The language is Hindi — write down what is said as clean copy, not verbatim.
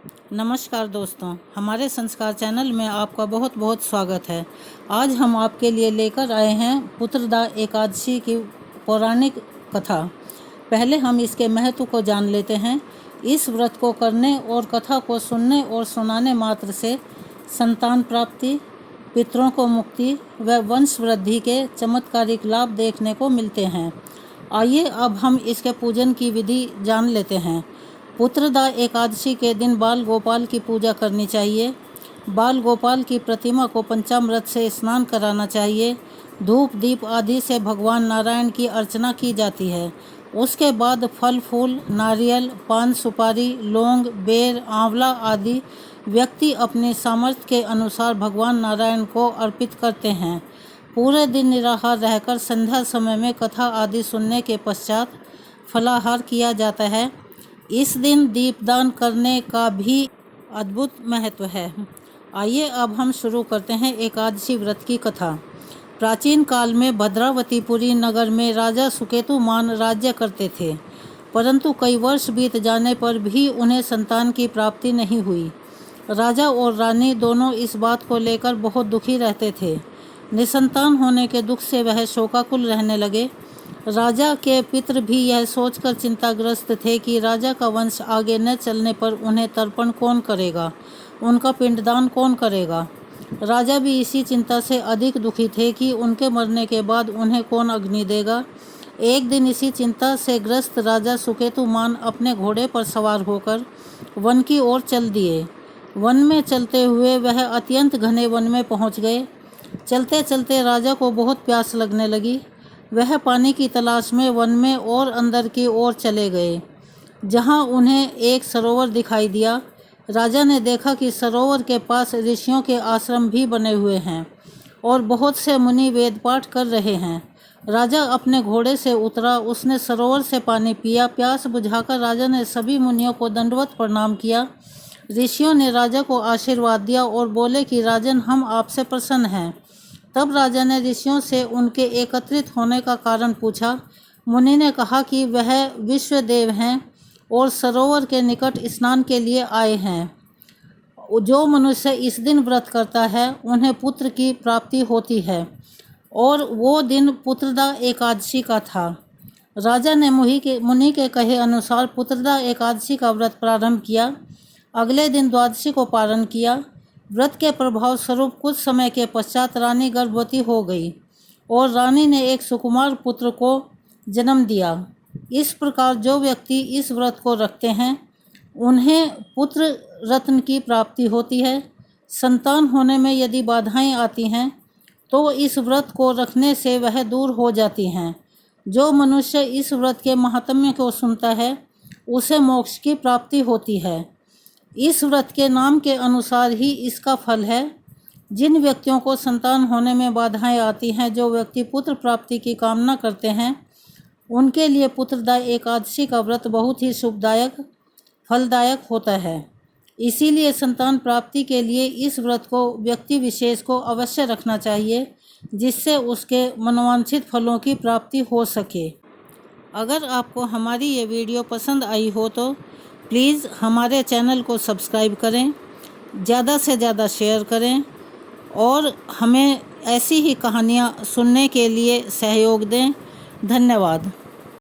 नमस्कार दोस्तों, हमारे संस्कार चैनल में आपका बहुत बहुत स्वागत है। आज हम आपके लिए लेकर आए हैं पुत्रदा एकादशी की पौराणिक कथा। पहले हम इसके महत्व को जान लेते हैं। इस व्रत को करने और कथा को सुनने और सुनाने मात्र से संतान प्राप्ति, पितरों को मुक्ति व वंश वृद्धि के चमत्कारिक लाभ देखने को मिलते हैं। आइए अब हम इसके पूजन की विधि जान लेते हैं। पुत्रदा एकादशी के दिन बाल गोपाल की पूजा करनी चाहिए। बाल गोपाल की प्रतिमा को पंचामृत से स्नान कराना चाहिए। धूप दीप आदि से भगवान नारायण की अर्चना की जाती है। उसके बाद फल फूल, नारियल, पान सुपारी, लौंग, बेर, आंवला आदि व्यक्ति अपने सामर्थ्य के अनुसार भगवान नारायण को अर्पित करते हैं। पूरे दिन निराहार रहकर संध्या समय में कथा आदि सुनने के पश्चात फलाहार किया जाता है। इस दिन दीपदान करने का भी अद्भुत महत्व है। आइए अब हम शुरू करते हैं एकादशी व्रत की कथा। प्राचीन काल में भद्रावतीपुरी नगर में राजा सुकेतुमान राज्य करते थे, परंतु कई वर्ष बीत जाने पर भी उन्हें संतान की प्राप्ति नहीं हुई। राजा और रानी दोनों इस बात को लेकर बहुत दुखी रहते थे। निसंतान होने के दुख से वह शोकाकुल रहने लगे। राजा के पितर भी यह सोचकर चिंताग्रस्त थे कि राजा का वंश आगे न चलने पर उन्हें तर्पण कौन करेगा, उनका पिंडदान कौन करेगा। राजा भी इसी चिंता से अधिक दुखी थे कि उनके मरने के बाद उन्हें कौन अग्नि देगा। एक दिन इसी चिंता से ग्रस्त राजा सुकेतुमान अपने घोड़े पर सवार होकर वन की ओर चल दिए। वन में चलते हुए वह अत्यंत घने वन में पहुंच गए। चलते चलते राजा को बहुत प्यास लगने लगी। वह पानी की तलाश में वन में और अंदर की ओर चले गए, जहां उन्हें एक सरोवर दिखाई दिया। राजा ने देखा कि सरोवर के पास ऋषियों के आश्रम भी बने हुए हैं और बहुत से मुनि वेद पाठ कर रहे हैं। राजा अपने घोड़े से उतरा, उसने सरोवर से पानी पिया। प्यास बुझाकर राजा ने सभी मुनियों को दंडवत प्रणाम किया। ऋषियों ने राजा को आशीर्वाद दिया और बोले कि राजन, हम आपसे प्रसन्न हैं। तब राजा ने ऋषियों से उनके एकत्रित होने का कारण पूछा। मुनि ने कहा कि वह विश्वदेव हैं और सरोवर के निकट स्नान के लिए आए हैं। जो मनुष्य इस दिन व्रत करता है उन्हें पुत्र की प्राप्ति होती है, और वो दिन पुत्रदा एकादशी का था। राजा ने मुनि के कहे अनुसार पुत्रदा एकादशी का व्रत प्रारंभ किया। अगले दिन द्वादशी को पारण किया। व्रत के प्रभाव स्वरूप कुछ समय के पश्चात रानी गर्भवती हो गई और रानी ने एक सुकुमार पुत्र को जन्म दिया। इस प्रकार जो व्यक्ति इस व्रत को रखते हैं उन्हें पुत्र रत्न की प्राप्ति होती है। संतान होने में यदि बाधाएं आती हैं तो इस व्रत को रखने से वह दूर हो जाती हैं। जो मनुष्य इस व्रत के महात्म्य को सुनता है उसे मोक्ष की प्राप्ति होती है। इस व्रत के नाम के अनुसार ही इसका फल है। जिन व्यक्तियों को संतान होने में बाधाएं आती हैं, जो व्यक्ति पुत्र प्राप्ति की कामना करते हैं, उनके लिए पुत्रदा एकादशी का व्रत बहुत ही शुभदायक फलदायक होता है। इसीलिए संतान प्राप्ति के लिए इस व्रत को व्यक्ति विशेष को अवश्य रखना चाहिए, जिससे उसके मनोवांछित फलों की प्राप्ति हो सके। अगर आपको हमारी ये वीडियो पसंद आई हो तो प्लीज़ हमारे चैनल को सब्सक्राइब करें, ज़्यादा से ज़्यादा शेयर करें और हमें ऐसी ही कहानियाँ सुनने के लिए सहयोग दें। धन्यवाद।